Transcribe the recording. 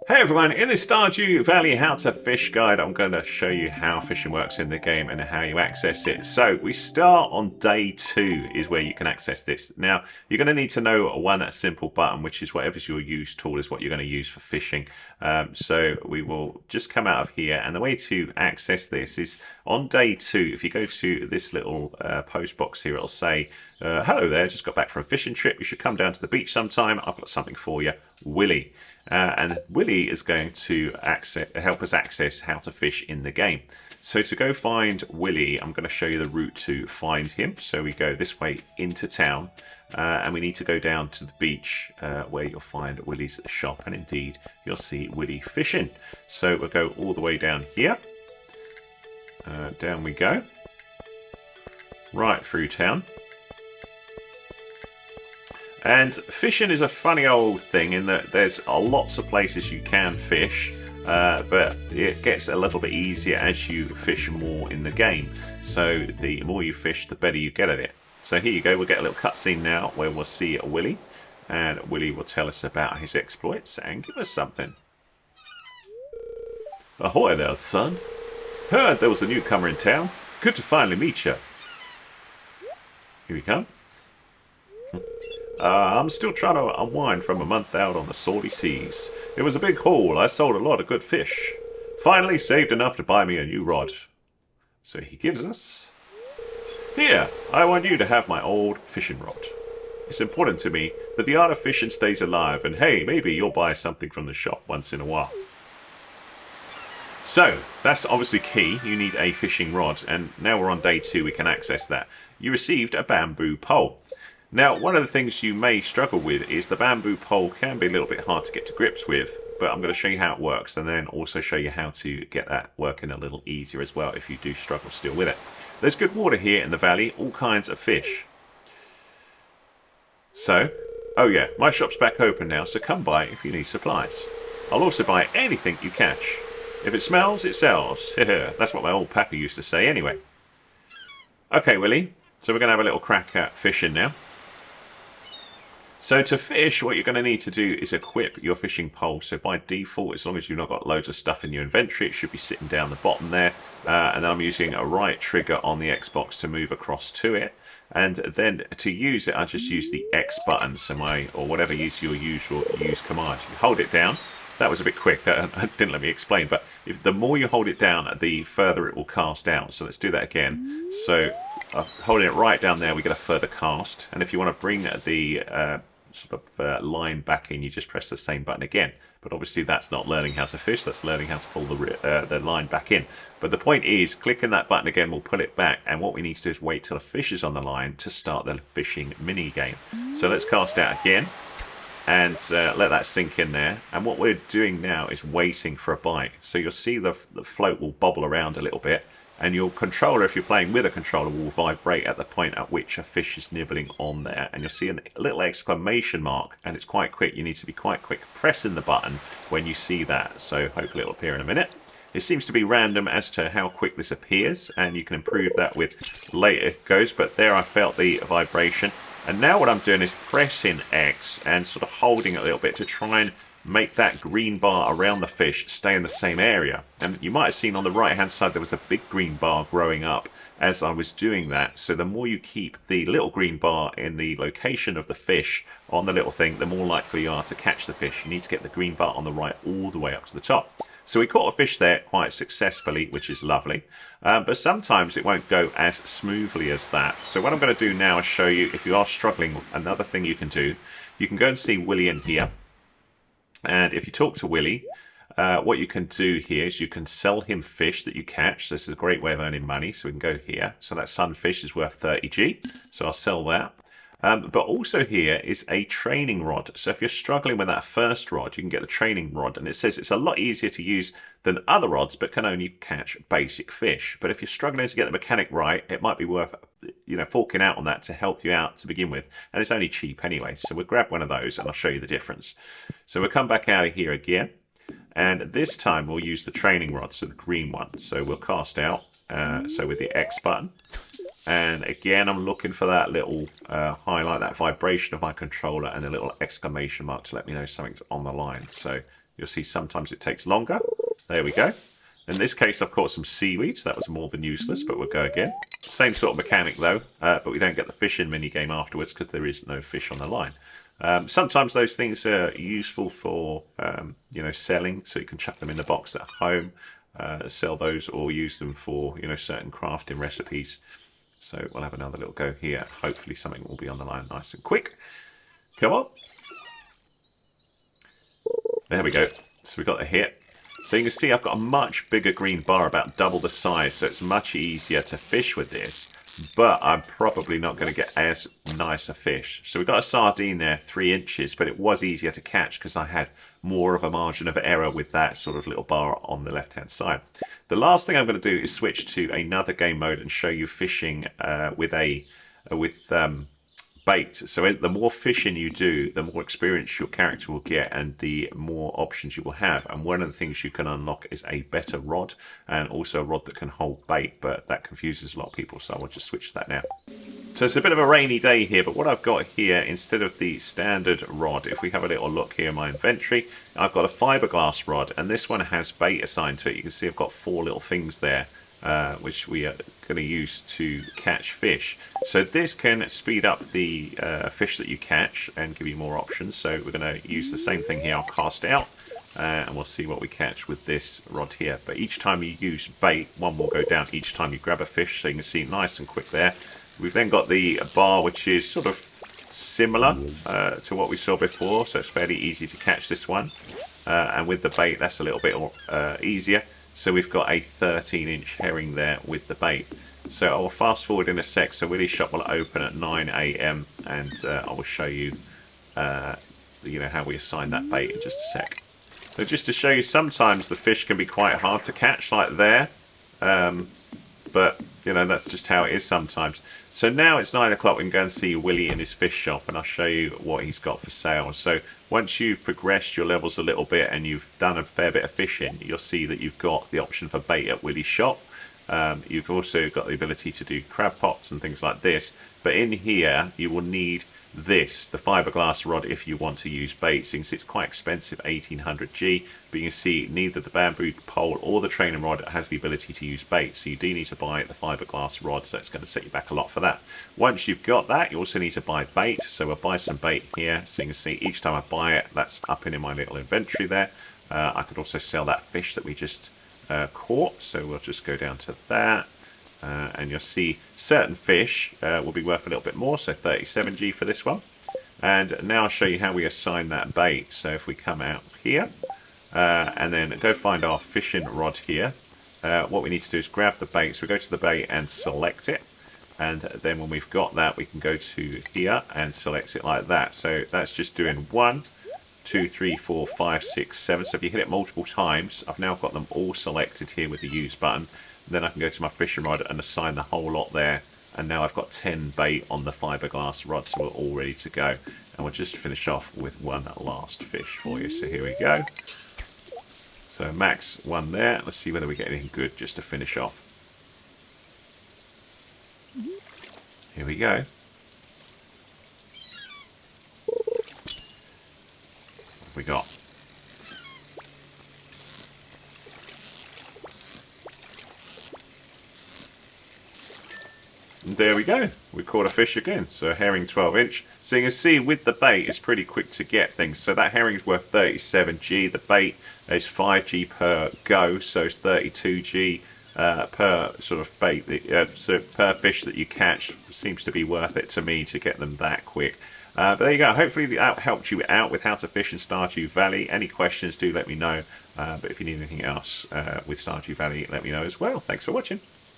Hey everyone, in this Stardew Valley how to fish guide I'm going to show you how fishing works in the game and how you access it. So we start on day 2 is where you can access this. Now you're going to need to know one simple button, which is whatever's your use tool is what you're going to use for fishing. So we will just come out of here, and the way to access this is on day 2. If you go to this little post box here, it'll say hello there, just got back from a fishing trip, you should come down to the beach sometime, I've got something for you, Willie. And Willie is going to help us access how to fish in the game. So to go find Willie, I'm going to show you the route to find him. So we go this way into town, and we need to go down to the beach where you'll find Willie's shop, and indeed you'll see Willie fishing. So we'll go all the way down here. Down we go. Right through town. And fishing is a funny old thing in that there's lots of places you can fish, but it gets a little bit easier as you fish more in the game. So the more you fish, the better you get at it. So here you go, we'll get a little cutscene now where we'll see Willie, and Willie will tell us about his exploits and give us something. Ahoy there, son. Heard there was a newcomer in town. Good to finally meet you. Here he comes. I'm still trying to unwind from a month out on the salty seas. It was a big haul. I sold a lot of good fish. Finally saved enough to buy me a new rod. So he gives us... Here, I want you to have my old fishing rod. It's important to me that the art of fishing stays alive, and hey, maybe you'll buy something from the shop once in a while. So, that's obviously key. You need a fishing rod, and now we're on day 2, we can access that. You received a bamboo pole. Now, one of the things you may struggle with is the bamboo pole can be a little bit hard to get to grips with, but I'm going to show you how it works and then also show you how to get that working a little easier as well if you do struggle still with it. There's good water here in the valley, all kinds of fish. So, oh yeah, my shop's back open now, so come by if you need supplies. I'll also buy anything you catch. If it smells, it sells. That's what my old pappy used to say anyway. Okay, Willie, so we're going to have a little crack at fishing now. So to fish, what you're going to need to do is equip your fishing pole. So by default, as long as you've not got loads of stuff in your inventory, it should be sitting down the bottom there. And then I'm using a right trigger on the Xbox to move across to it. And then to use it, I just use the X button. So or whatever is your usual use command. You hold it down. That was a bit quick. Didn't let me explain. But the more you hold it down, the further it will cast out. So let's do that again. So holding it right down there, we get a further cast. And if you want to bring the line back in, you just press the same button again. But obviously that's not learning how to fish, that's learning how to pull the line back in. But the point is, clicking that button again will pull it back, and what we need to do is wait till the fish is on the line to start the fishing mini game. So let's cast out again and let that sink in there, and what we're doing now is waiting for a bite. So you'll see the float will bobble around a little bit, and your controller, if you're playing with a controller, will vibrate at the point at which a fish is nibbling on there. And you'll see a little exclamation mark, and it's quite quick. You need to be quite quick pressing the button when you see that. So hopefully it'll appear in a minute. It seems to be random as to how quick this appears, and you can improve that with later it goes. But there I felt the vibration. And now what I'm doing is pressing X and sort of holding it a little bit to try and make that green bar around the fish stay in the same area. And you might have seen on the right hand side there was a big green bar growing up as I was doing that. So the more you keep the little green bar in the location of the fish on the little thing, the more likely you are to catch the fish. You need to get the green bar on the right all the way up to the top. So we caught a fish there quite successfully, which is lovely. But sometimes it won't go as smoothly as that. So what I'm going to do now is show you, if you are struggling, another thing you can do. You can go and see Willie in here. And if you talk to Willie, what you can do here is you can sell him fish that you catch. This is a great way of earning money. So we can go here. So that sunfish is worth 30G. So I'll sell that. But also here is a training rod. So if you're struggling with that first rod, you can get a training rod. And it says it's a lot easier to use than other rods, but can only catch basic fish. But if you're struggling to get the mechanic right, it might be worth, forking out on that to help you out to begin with. And it's only cheap anyway. So we'll grab one of those and I'll show you the difference. So we'll come back out of here again. And this time we'll use the training rod, so the green one. So we'll cast out, so with the X button. And again, I'm looking for that little highlight, that vibration of my controller, and a little exclamation mark to let me know something's on the line. So You'll see sometimes it takes longer. There we go. In this case, I've caught some seaweed, so that was more than useless, but we'll go again. Same sort of mechanic, though, but we don't get the fishing minigame afterwards because there is no fish on the line. Sometimes those things are useful for, selling, so you can chuck them in the box at home, sell those, or use them for, certain crafting recipes. So we'll have another little go here. Hopefully something will be on the line nice and quick. Come on. There we go. So we got a hit. So you can see I've got a much bigger green bar, about double the size, so it's much easier to fish with this. But I'm probably not going to get as nice a fish. So we've got a sardine there, 3 inches, but it was easier to catch because I had more of a margin of error with that sort of little bar on the left-hand side. The last thing I'm going to do is switch to another game mode and show you fishing with bait. So the more fishing you do, the more experience your character will get and the more options you will have. And one of the things you can unlock is a better rod, and also a rod that can hold bait, but that confuses a lot of people, so I'll just switch to that now. So it's a bit of a rainy day here, but what I've got here, instead of the standard rod, if we have a little look here in my inventory, I've got a fiberglass rod, and this one has bait assigned to it. You can see I've got 4 little things there, which we are going to use to catch fish. So this can speed up the fish that you catch and give you more options. So we're going to use the same thing here. I'll cast out and we'll see what we catch with this rod here. But each time you use bait, one will go down each time you grab a fish. So you can see nice and quick there. We've then got the bar, which is sort of similar to what we saw before. So it's fairly easy to catch this one. And with the bait, that's a little bit easier. So we've got a 13-inch herring there with the bait. So I will fast forward in a sec. So Willie's shop will open at 9 AM and I will show you, how we assign that bait in just a sec. So just to show you, sometimes the fish can be quite hard to catch, like there. But, that's just how it is sometimes. So now it's 9 o'clock, we can go and see Willie in his fish shop, and I'll show you what he's got for sale. So once you've progressed your levels a little bit and you've done a fair bit of fishing, you'll see that you've got the option for bait at Willie's shop. You've also got the ability to do crab pots and things like this. But in here, you will need this, the fiberglass rod, if you want to use bait. So you can see it's quite expensive, 1800G, but you can see neither the bamboo pole or the training rod has the ability to use bait, so you do need to buy the fiberglass rod, so it's going to set you back a lot for that. Once you've got that, you also need to buy bait, so we'll buy some bait here. So you can see each time I buy it, that's up in my little inventory there. I could also sell that fish that we just caught, so we'll just go down to that. And you'll see certain fish will be worth a little bit more, so 37G for this one. And now I'll show you how we assign that bait. So if we come out here and then go find our fishing rod here, what we need to do is grab the bait. So we go to the bait and select it. And then when we've got that, we can go to here and select it like that. So that's just doing 1, 2, 3, 4, 5, 6, 7. So if you hit it multiple times, I've now got them all selected here with the use button. Then I can go to my fishing rod and assign the whole lot there. And now I've got 10 bait on the fiberglass rod, so we're all ready to go. And we'll just finish off with one last fish for you. So here we go. So max 1 there. Let's see whether we get anything good just to finish off. Here we go. What have we got? And there we go. We caught a fish again. So a herring 12-inch. So you can see with the bait, it's pretty quick to get things. So that herring is worth 37G. The bait is 5G per go, so it's 32G per sort of bait. So per fish that you catch seems to be worth it to me to get them that quick. But there you go. Hopefully that helped you out with how to fish in Stardew Valley. Any questions, do let me know. But if you need anything else with Stardew Valley, let me know as well. Thanks for watching.